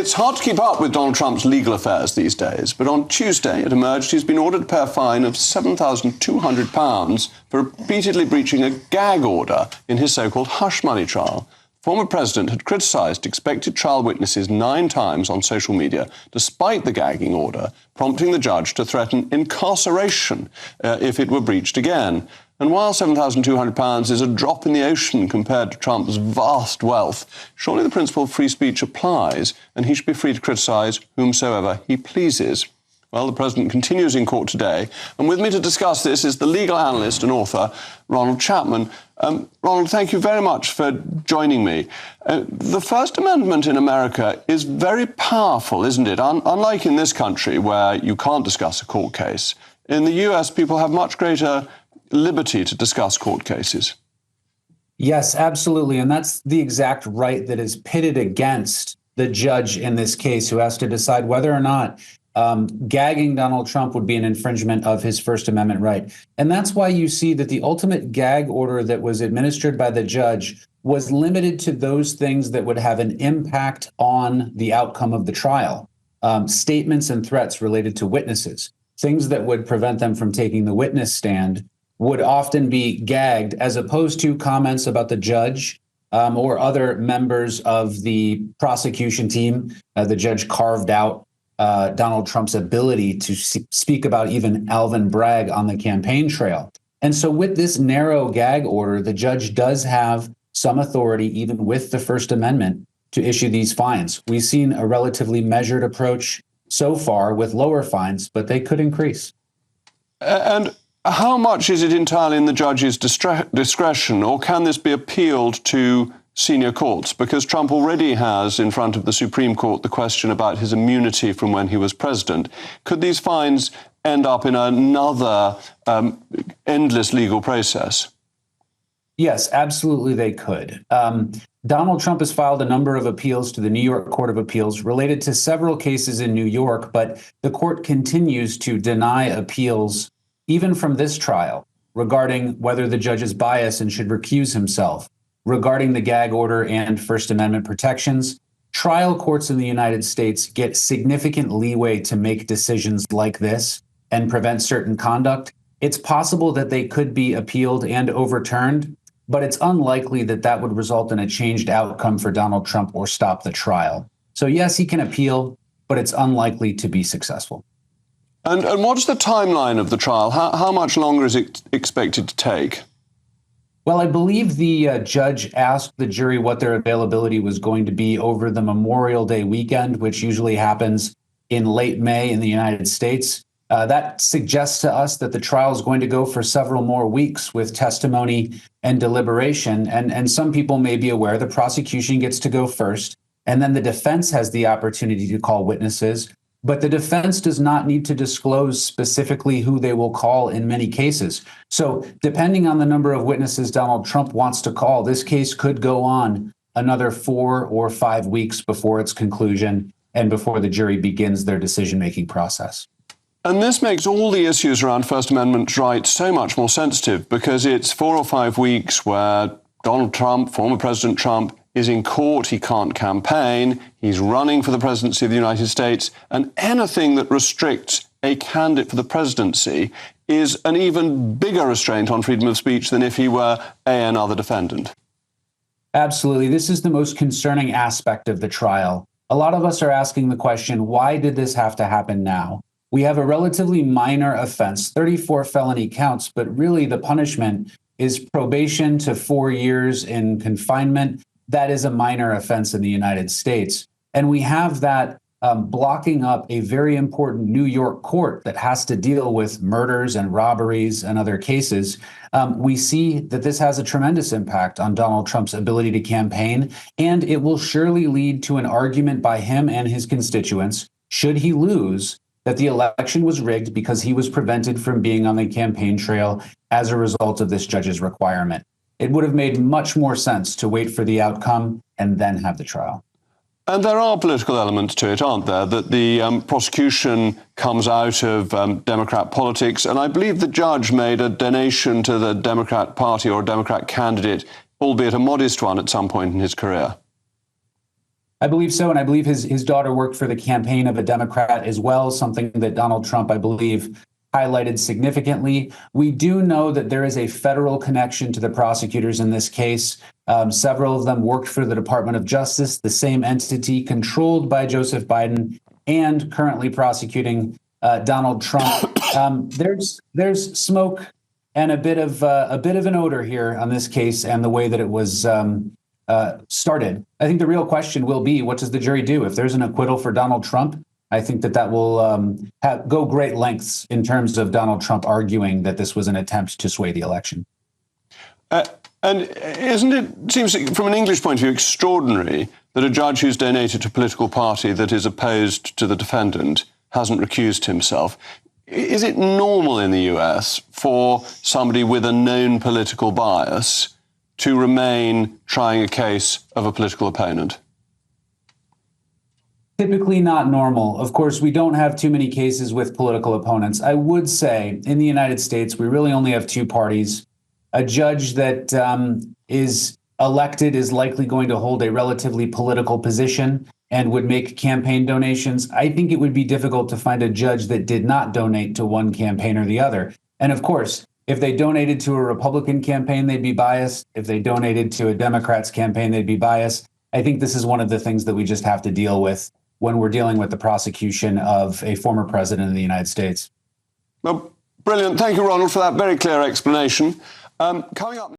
It's hard to keep up with Donald Trump's legal affairs these days, but on Tuesday it emerged he's been ordered to pay a fine of £7,200 for repeatedly breaching a gag order in his so-called hush money trial. The former president had criticised expected trial witnesses 9 times on social media, despite the gagging order, prompting the judge to threaten incarceration if it were breached again. And while £7,200 is a drop in the ocean compared to Trump's vast wealth, surely the principle of free speech applies, and he should be free to criticise whomsoever he pleases. Well, the president continues in court today, and with me to discuss this is the legal analyst and author, Ronald Chapman. Ronald, thank you very much for joining me. The First Amendment in America is very powerful, isn't it? Unlike in this country, where you can't discuss a court case, in the US, people have much greater liberty to discuss court cases. Yes, absolutely. And that's the exact right that is pitted against the judge in this case, who has to decide whether or not gagging Donald Trump would be an infringement of his First Amendment right. And that's why you see that the ultimate gag order that was administered by the judge was limited to those things that would have an impact on the outcome of the trial. Statements and threats related to witnesses, things that would prevent them from taking the witness stand, would often be gagged, as opposed to comments about the judge or other members of the prosecution team. The judge carved out Donald Trump's ability to speak about even Alvin Bragg on the campaign trail. And so with this narrow gag order, the judge does have some authority, even with the First Amendment, to issue these fines. We've seen a relatively measured approach so far with lower fines, but they could increase. And how much is it entirely in the judge's discretion, or can this be appealed to senior courts? Because Trump already has in front of the Supreme Court the question about his immunity from when he was president. Could these fines end up in another endless legal process? Yes, absolutely they could. Donald Trump has filed a number of appeals to the New York Court of Appeals related to several cases in New York, but the court continues to deny appeals even from this trial, regarding whether the judge is biased and should recuse himself, regarding the gag order and First Amendment protections. Trial courts in the United States get significant leeway to make decisions like this and prevent certain conduct. It's possible that they could be appealed and overturned, but it's unlikely that that would result in a changed outcome for Donald Trump or stop the trial. So yes, he can appeal, but it's unlikely to be successful. And what's the timeline of the trial? How much longer is it expected to take? Well, I believe the judge asked the jury what their availability was going to be over the Memorial Day weekend, which usually happens in late May in the United States. That suggests to us that the trial is going to go for several more weeks with testimony and deliberation. And some people may be aware the prosecution gets to go first, and then the defense has the opportunity to call witnesses. But the defense does not need to disclose specifically who they will call in many cases. So depending on the number of witnesses Donald Trump wants to call, this case could go on another 4 or 5 weeks before its conclusion and before the jury begins their decision-making process. And this makes all the issues around First Amendment rights so much more sensitive, because it's 4 or 5 weeks where Donald Trump, former President Trump, is in court, he can't campaign, he's running for the presidency of the United States, and anything that restricts a candidate for the presidency is an even bigger restraint on freedom of speech than if he were another defendant. Absolutely. This is the most concerning aspect of the trial. A lot of us are asking the question, why did this have to happen now? We have a relatively minor offense, 34 felony counts, but really the punishment is probation to 4 years in confinement. That is a minor offense in the United States. And we have that blocking up a very important New York court that has to deal with murders and robberies and other cases. We see that this has a tremendous impact on Donald Trump's ability to campaign, and it will surely lead to an argument by him and his constituents, should he lose, that the election was rigged because he was prevented from being on the campaign trail as a result of this judge's requirement. It would have made much more sense to wait for the outcome and then have the trial. And there are political elements to it, aren't there? That the prosecution comes out of Democrat politics. And I believe the judge made a donation to the Democrat Party or a Democrat candidate, albeit a modest one, at some point in his career. I believe so, and I believe his daughter worked for the campaign of a Democrat as well, something that Donald Trump, I believe, highlighted significantly. We do know that there is a federal connection to the prosecutors in this case. Several of them worked for the Department of Justice, the same entity controlled by Joseph Biden and currently prosecuting Donald Trump. There's smoke and a bit of an odor here on this case and the way that it was started. I think the real question will be, what does the jury do if there's an acquittal for Donald Trump? I think that will go great lengths in terms of Donald Trump arguing that this was an attempt to sway the election. And isn't it, seems from an English point of view, extraordinary that a judge who's donated to a political party that is opposed to the defendant hasn't recused himself? Is it normal in the US for somebody with a known political bias to remain trying a case of a political opponent? Typically not normal. Of course, we don't have too many cases with political opponents. I would say in the United States, we really only have two parties. A judge that is elected is likely going to hold a relatively political position and would make campaign donations. I think it would be difficult to find a judge that did not donate to one campaign or the other. And of course, if they donated to a Republican campaign, they'd be biased. If they donated to a Democrat's campaign, they'd be biased. I think this is one of the things that we just have to deal with when we're dealing with the prosecution of a former president of the United States. Well, brilliant. Thank you, Ronald, for that very clear explanation. Coming up.